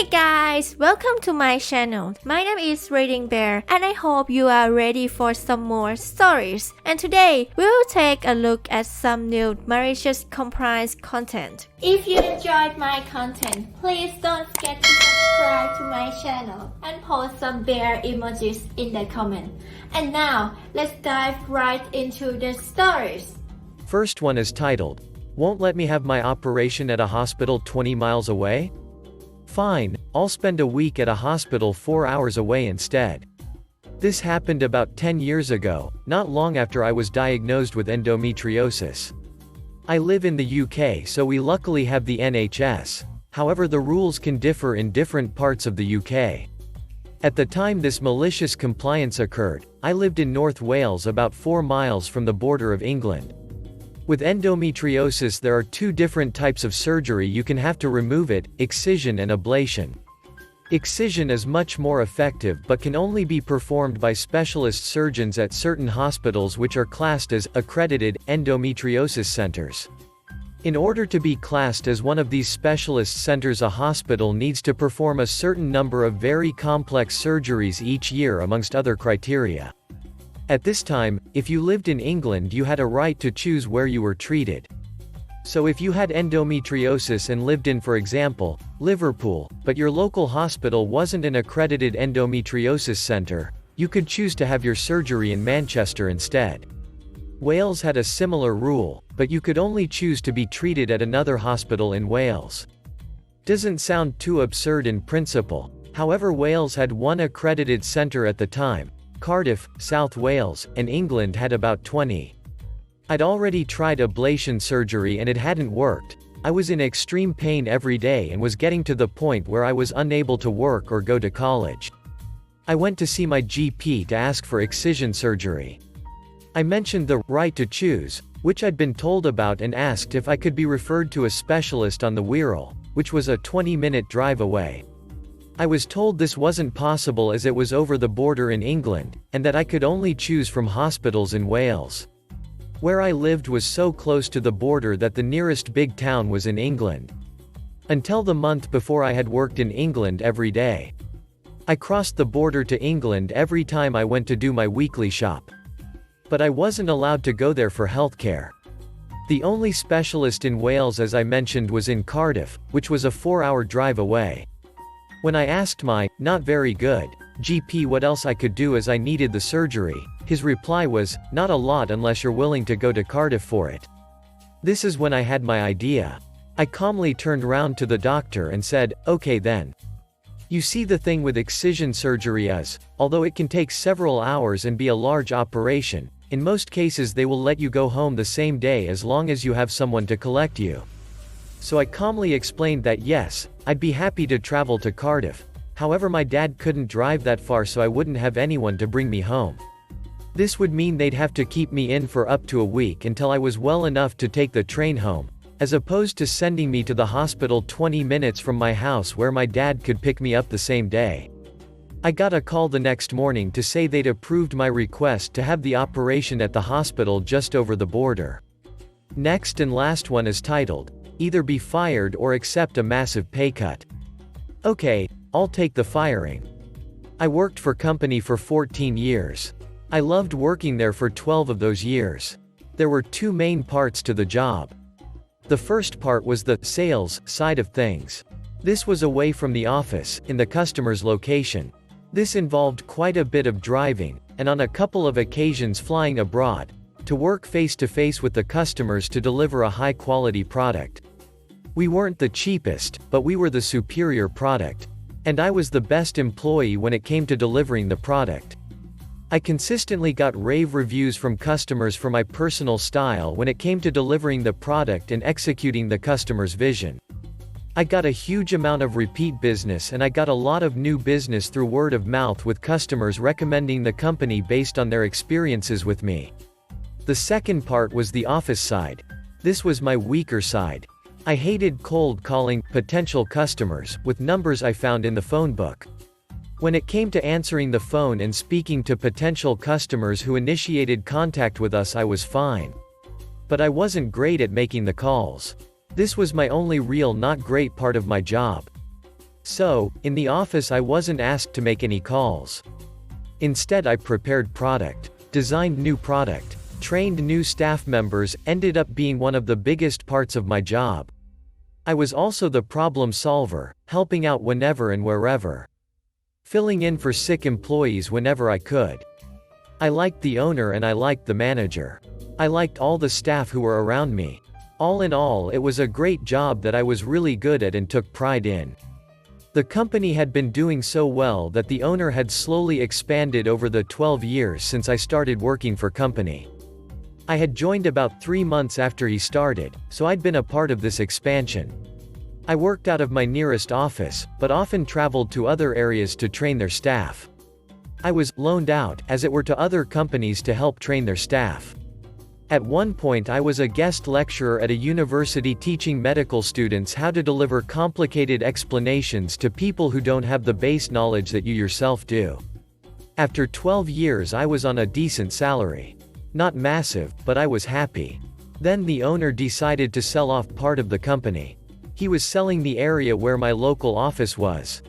Hey guys, welcome to my channel. My name is ReadingBear and I hope you are ready for some more stories. And today, we'll take a look at some new malicious compliance content. If you enjoyed my content, please don't forget to subscribe to my channel and post some bear emojis in the comment. And now, let's dive right into the stories. First one is titled, "Won't let me have my operation at a hospital 20 miles away? Fine, I'll spend a week at a hospital 4 hours away instead." This happened about 10 years ago, not long after I was diagnosed with endometriosis. I live in the UK, so we luckily have the NHS. However, the rules can differ in different parts of the UK. At the time this malicious compliance occurred, I lived in North Wales, about 4 miles from the border of England. With endometriosis there are two different types of surgery you can have to remove it, excision and ablation. Excision is much more effective but can only be performed by specialist surgeons at certain hospitals which are classed as accredited endometriosis centers. In order to be classed as one of these specialist centers, a hospital needs to perform a certain number of very complex surgeries each year amongst other criteria. At this time, if you lived in England you had a right to choose where you were treated. So if you had endometriosis and lived in, for example, Liverpool, but your local hospital wasn't an accredited endometriosis center, you could choose to have your surgery in Manchester instead. Wales had a similar rule, but you could only choose to be treated at another hospital in Wales. Doesn't sound too absurd in principle. However, Wales had one accredited center at the time. Cardiff, South Wales, and England had about 20. I'd already tried ablation surgery and it hadn't worked. I was in extreme pain every day and was getting to the point where I was unable to work or go to college. I went to see my GP to ask for excision surgery. I mentioned the right to choose, which I'd been told about, and asked if I could be referred to a specialist on the Wirral, which was a 20-minute drive away. I was told this wasn't possible as it was over the border in England, and that I could only choose from hospitals in Wales. Where I lived was so close to the border that the nearest big town was in England. Until the month before I had worked in England every day. I crossed the border to England every time I went to do my weekly shop. But I wasn't allowed to go there for healthcare. The only specialist in Wales, as I mentioned, was in Cardiff, which was a 4-hour drive away. When I asked my, not very good, GP what else I could do as I needed the surgery, his reply was, "Not a lot unless you're willing to go to Cardiff for it." This is when I had my idea. I calmly turned round to the doctor and said, "Okay then." You see, the thing with excision surgery is, although it can take several hours and be a large operation, in most cases they will let you go home the same day as long as you have someone to collect you. So I calmly explained that yes, I'd be happy to travel to Cardiff. However, my dad couldn't drive that far, so I wouldn't have anyone to bring me home. This would mean they'd have to keep me in for up to a week until I was well enough to take the train home, as opposed to sending me to the hospital 20 minutes from my house where my dad could pick me up the same day. I got a call the next morning to say they'd approved my request to have the operation at the hospital just over the border. Next and last one is titled, "Either be fired or accept a massive pay cut." Okay, I'll take the firing. I worked for company for 14 years. I loved working there for 12 of those years. There were two main parts to the job. The first part was the sales side of things. This was away from the office, in the customer's location. This involved quite a bit of driving, and on a couple of occasions flying abroad, to work face-to-face with the customers to deliver a high-quality product. We weren't the cheapest, but we were the superior product. And I was the best employee when it came to delivering the product. I consistently got rave reviews from customers for my personal style when it came to delivering the product and executing the customer's vision. I got a huge amount of repeat business, and I got a lot of new business through word of mouth, with customers recommending the company based on their experiences with me. The second part was the office side. This was my weaker side. I hated cold calling potential customers with numbers I found in the phone book. When it came to answering the phone and speaking to potential customers who initiated contact with us, I was fine. But I wasn't great at making the calls. This was my only real not great part of my job. So, in the office I wasn't asked to make any calls. Instead I prepared product, designed new product, trained new staff members, ended up being one of the biggest parts of my job. I was also the problem solver, helping out whenever and wherever. Filling in for sick employees whenever I could. I liked the owner and I liked the manager. I liked all the staff who were around me. All in all, it was a great job that I was really good at and took pride in. The company had been doing so well that the owner had slowly expanded over the 12 years since I started working for company. I had joined about 3 months after he started, so I'd been a part of this expansion. I worked out of my nearest office, but often traveled to other areas to train their staff. I was loaned out, as it were, to other companies to help train their staff. At one point I was a guest lecturer at a university teaching medical students how to deliver complicated explanations to people who don't have the base knowledge that you yourself do. After 12 years I was on a decent salary. Not massive, but I was happy. Then the owner decided to sell off part of the company. He was selling the area where my local office was.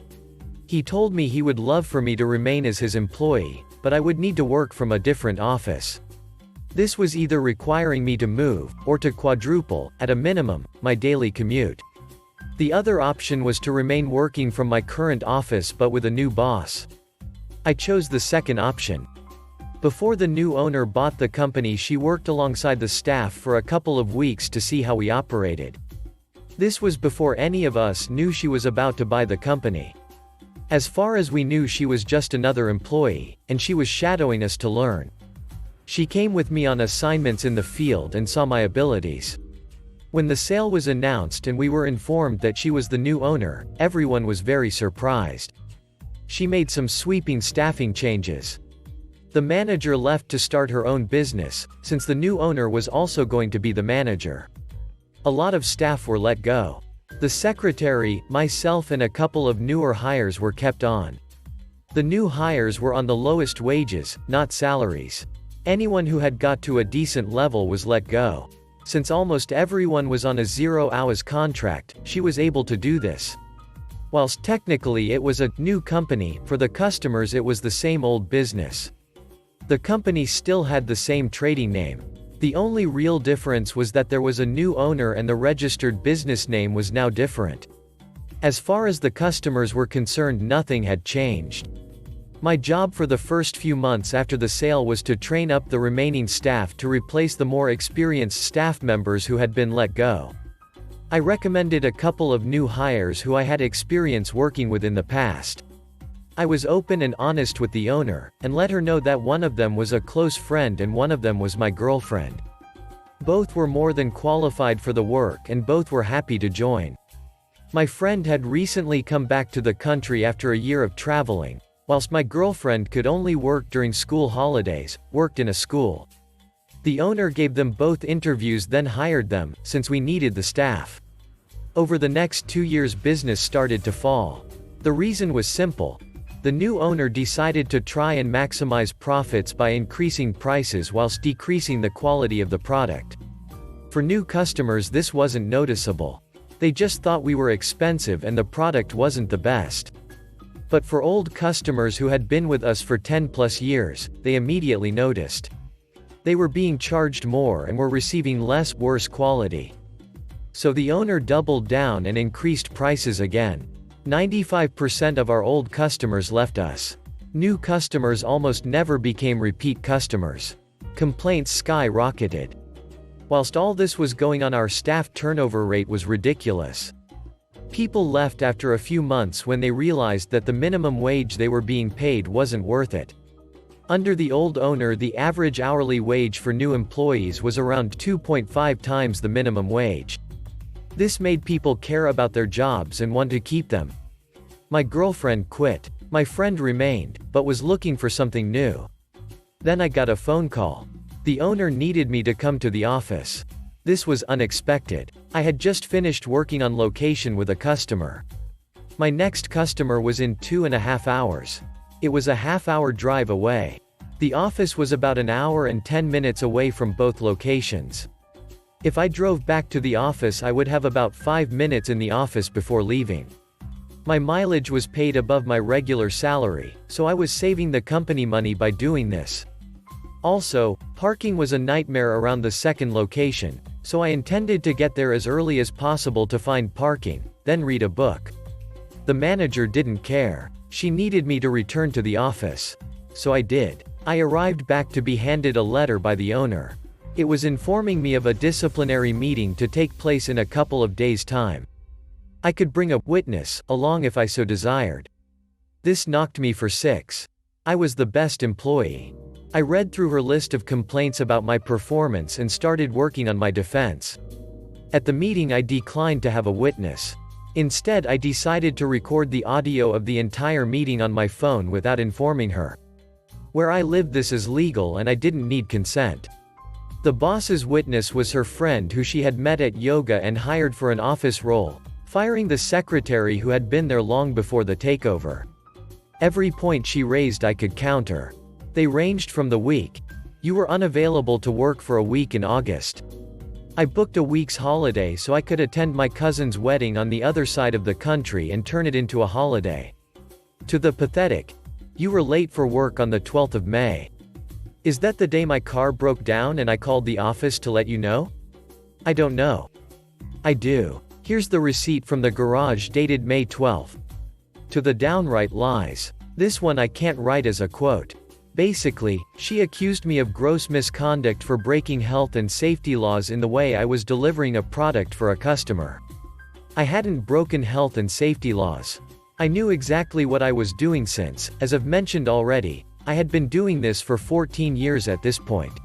He told me he would love for me to remain as his employee, but I would need to work from a different office. This was either requiring me to move, or to quadruple, at a minimum, my daily commute. The other option was to remain working from my current office but with a new boss. I chose the second option. Before the new owner bought the company, she worked alongside the staff for a couple of weeks to see how we operated. This was before any of us knew she was about to buy the company. As far as we knew, she was just another employee, and she was shadowing us to learn. She came with me on assignments in the field and saw my abilities. When the sale was announced and we were informed that she was the new owner, everyone was very surprised. She made some sweeping staffing changes. The manager left to start her own business, since the new owner was also going to be the manager. A lot of staff were let go. The secretary, myself and a couple of newer hires were kept on. The new hires were on the lowest wages, not salaries. Anyone who had got to a decent level was let go. Since almost everyone was on a 0-hours contract, she was able to do this. Whilst technically it was a new company, for the customers it was the same old business. The company still had the same trading name. The only real difference was that there was a new owner and the registered business name was now different. As far as the customers were concerned, nothing had changed. My job for the first few months after the sale was to train up the remaining staff to replace the more experienced staff members who had been let go. I recommended a couple of new hires who I had experience working with in the past. I was open and honest with the owner, and let her know that one of them was a close friend and one of them was my girlfriend. Both were more than qualified for the work and both were happy to join. My friend had recently come back to the country after a year of traveling, whilst my girlfriend could only work during school holidays, worked in a school. The owner gave them both interviews, then hired them, since we needed the staff. Over the next 2 years business started to fall. The reason was simple. The new owner decided to try and maximize profits by increasing prices whilst decreasing the quality of the product. For new customers this wasn't noticeable. They just thought we were expensive and the product wasn't the best. But for old customers who had been with us for 10+ years, they immediately noticed. They were being charged more and were receiving less, worse quality. So the owner doubled down and increased prices again. 95% of our old customers left us. New customers almost never became repeat customers. Complaints skyrocketed. Whilst all this was going on, our staff turnover rate was ridiculous. People left after a few months when they realized that the minimum wage they were being paid wasn't worth it. Under the old owner, the average hourly wage for new employees was around 2.5 times the minimum wage. This made people care about their jobs and want to keep them. My girlfriend quit. My friend remained, but was looking for something new. Then I got a phone call. The owner needed me to come to the office. This was unexpected. I had just finished working on location with a customer. My next customer was in 2.5 hours. It was a half-hour drive away. The office was about an hour and 10 minutes away from both locations. If I drove back to the office I would have about 5 minutes in the office before leaving. My mileage was paid above my regular salary, so I was saving the company money by doing this. Also, parking was a nightmare around the second location, so I intended to get there as early as possible to find parking, then read a book. The manager didn't care. She needed me to return to the office. So I did. I arrived back to be handed a letter by the owner. It was informing me of a disciplinary meeting to take place in a couple of days' time. I could bring a witness along if I so desired. This knocked me for 6. I was the best employee. I read through her list of complaints about my performance and started working on my defense. At the meeting, I declined to have a witness. Instead, I decided to record the audio of the entire meeting on my phone without informing her. Where I lived, this is legal and I didn't need consent. The boss's witness was her friend who she had met at yoga and hired for an office role, firing the secretary who had been there long before the takeover. Every point she raised I could counter. They ranged from the week. You were unavailable to work for a week in August. I booked a week's holiday so I could attend my cousin's wedding on the other side of the country and turn it into a holiday. To the pathetic, you were late for work on the 12th of May. Is that the day my car broke down and I called the office to let you know? I don't know. I do. Here's the receipt from the garage dated May 12th. To the downright lies. This one I can't write as a quote. Basically, she accused me of gross misconduct for breaking health and safety laws in the way I was delivering a product for a customer. I hadn't broken health and safety laws. I knew exactly what I was doing since, as I've mentioned already, I had been doing this for 14 years at this point.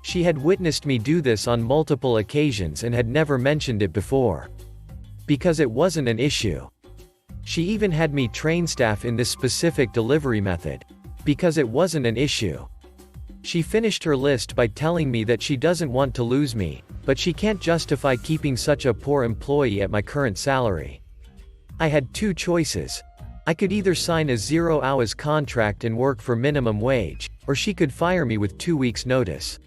She had witnessed me do this on multiple occasions and had never mentioned it before. Because it wasn't an issue. She even had me train staff in this specific delivery method. Because it wasn't an issue. She finished her list by telling me that she doesn't want to lose me, but she can't justify keeping such a poor employee at my current salary. I had 2 choices. I could either sign a 0-hours contract and work for minimum wage, or she could fire me with 2 weeks' notice.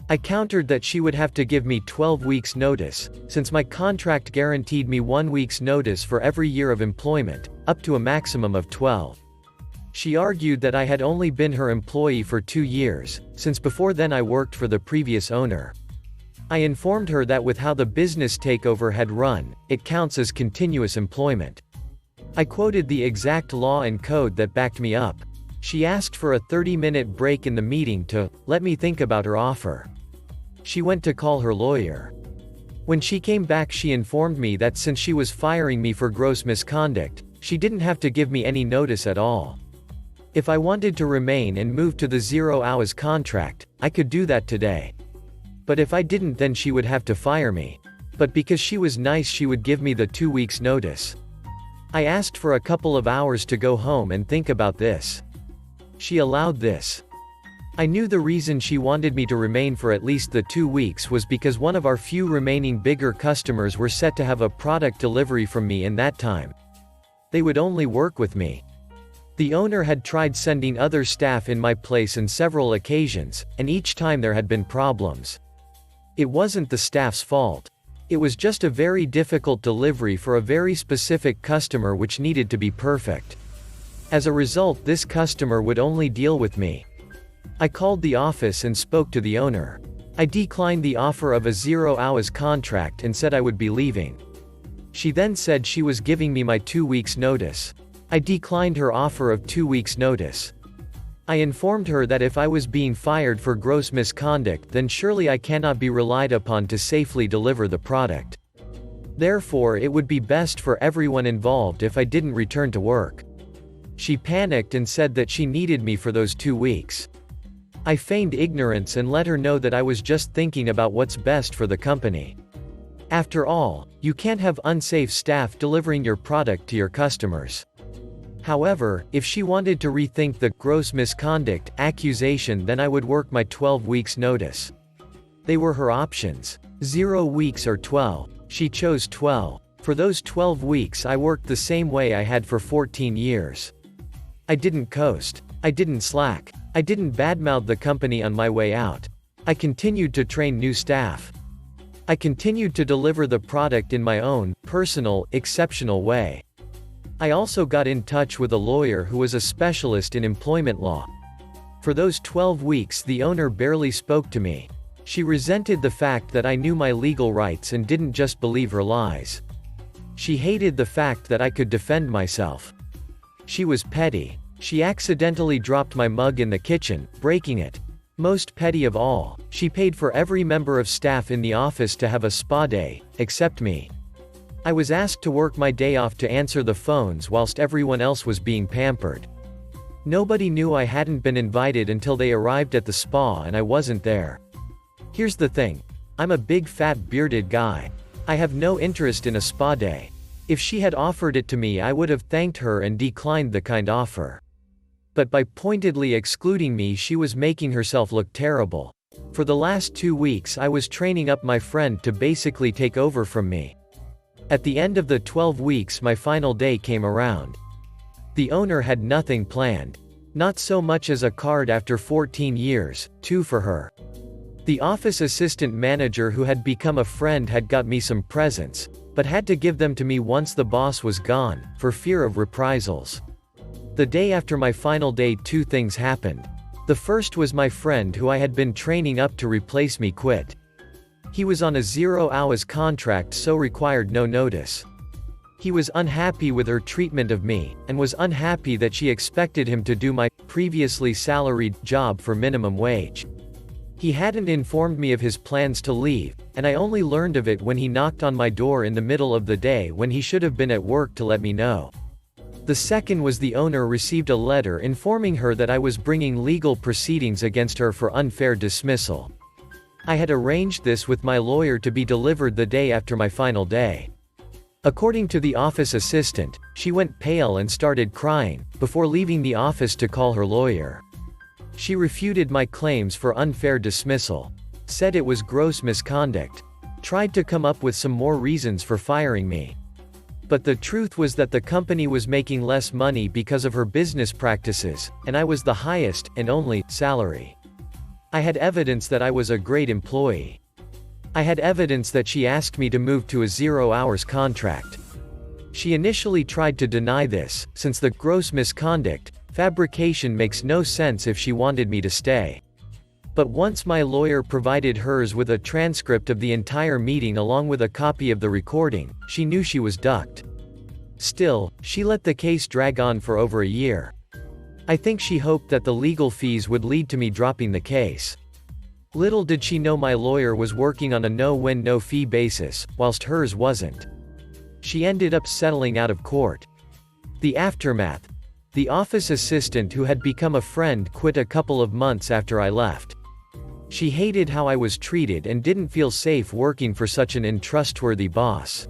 I countered that she would have to give me 12 weeks' notice, since my contract guaranteed me 1 week's notice for every year of employment, up to a maximum of 12. She argued that I had only been her employee for 2 years, since before then I worked for the previous owner. I informed her that with how the business takeover had run, it counts as continuous employment. I quoted the exact law and code that backed me up. She asked for a 30-minute break in the meeting to let me think about her offer. She went to call her lawyer. When she came back, she informed me that since she was firing me for gross misconduct, she didn't have to give me any notice at all. If I wanted to remain and move to the 0-hours contract, I could do that today. But if I didn't, then she would have to fire me. But because she was nice, she would give me the 2 weeks notice. I asked for a couple of hours to go home and think about this. She allowed this. I knew the reason she wanted me to remain for at least the 2 weeks was because one of our few remaining bigger customers were set to have a product delivery from me in that time. They would only work with me. The owner had tried sending other staff in my place on several occasions, and each time there had been problems. It wasn't the staff's fault. It was just a very difficult delivery for a very specific customer which needed to be perfect. As a result, this customer would only deal with me. I called the office and spoke to the owner. I declined the offer of a 0-hours contract and said I would be leaving. She then said she was giving me my 2 weeks' notice. I declined her offer of 2 weeks' notice. I informed her that if I was being fired for gross misconduct, then surely I cannot be relied upon to safely deliver the product. Therefore, it would be best for everyone involved if I didn't return to work. She panicked and said that she needed me for those 2 weeks. I feigned ignorance and let her know that I was just thinking about what's best for the company. After all, you can't have unsafe staff delivering your product to your customers. However, if she wanted to rethink the gross misconduct accusation, then I would work my 12 weeks notice. They were her options. 0 weeks or 12. She chose 12. For those 12 weeks I worked the same way I had for 14 years. I didn't coast. I didn't slack. I didn't badmouth the company on my way out. I continued to train new staff. I continued to deliver the product in my own, personal, exceptional way. I also got in touch with a lawyer who was a specialist in employment law. For those 12 weeks the owner barely spoke to me. She resented the fact that I knew my legal rights and didn't just believe her lies. She hated the fact that I could defend myself. She was petty. She accidentally dropped my mug in the kitchen, breaking it. Most petty of all, she paid for every member of staff in the office to have a spa day, except me. I was asked to work my day off to answer the phones whilst everyone else was being pampered. Nobody knew I hadn't been invited until they arrived at the spa and I wasn't there. Here's the thing. I'm a big fat bearded guy. I have no interest in a spa day. If she had offered it to me I would have thanked her and declined the kind offer. But by pointedly excluding me she was making herself look terrible. For the last 2 weeks I was training up my friend to basically take over from me. At the end of the 12 weeks my final day came around. The owner had nothing planned. Not so much as a card after 14 years, 2 for her. The office assistant manager who had become a friend had got me some presents, but had to give them to me once the boss was gone, for fear of reprisals. The day after my final day 2 things happened. The first was my friend who I had been training up to replace me quit. He was on a 0 hours contract so required no notice. He was unhappy with her treatment of me, and was unhappy that she expected him to do my previously salaried job for minimum wage. He hadn't informed me of his plans to leave, and I only learned of it when he knocked on my door in the middle of the day when he should have been at work to let me know. The second was the owner received a letter informing her that I was bringing legal proceedings against her for unfair dismissal. I had arranged this with my lawyer to be delivered the day after my final day. According to the office assistant, she went pale and started crying, before leaving the office to call her lawyer. She refuted my claims for unfair dismissal. Said it was gross misconduct. Tried to come up with some more reasons for firing me. But the truth was that the company was making less money because of her business practices, and I was the highest, and only, salary. I had evidence that I was a great employee. I had evidence that she asked me to move to a 0 hours contract. She initially tried to deny this, since the gross misconduct fabrication makes no sense if she wanted me to stay. But once my lawyer provided hers with a transcript of the entire meeting along with a copy of the recording, she knew she was ducked. Still, she let the case drag on for over a year. I think she hoped that the legal fees would lead to me dropping the case. Little did she know my lawyer was working on a no-win no-fee basis, whilst hers wasn't. She ended up settling out of court. The aftermath. The office assistant who had become a friend quit a couple of months after I left. She hated how I was treated and didn't feel safe working for such an untrustworthy boss.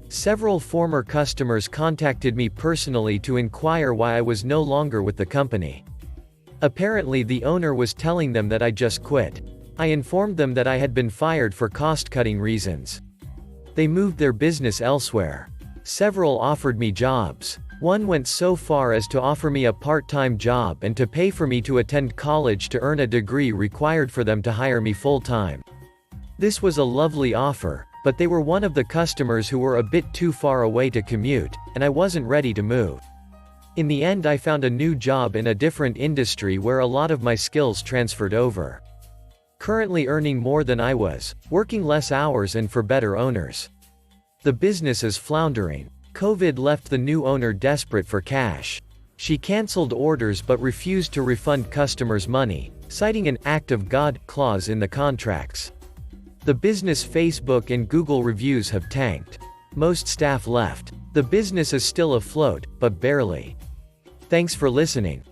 Several former customers contacted me personally to inquire why I was no longer with the company. Apparently the owner was telling them that I just quit. I informed them that I had been fired for cost-cutting reasons. They moved their business elsewhere. Several offered me jobs. One went so far as to offer me a part-time job and to pay for me to attend college to earn a degree required for them to hire me full-time. This was a lovely offer, but they were one of the customers who were a bit too far away to commute, and I wasn't ready to move. In the end I found a new job in a different industry where a lot of my skills transferred over. Currently earning more than I was, working less hours and for better owners. The business is floundering. COVID left the new owner desperate for cash. She cancelled orders but refused to refund customers' money, citing an "act of God" clause in the contracts. The business Facebook and Google reviews have tanked. Most staff left. The business is still afloat, but barely. Thanks for listening.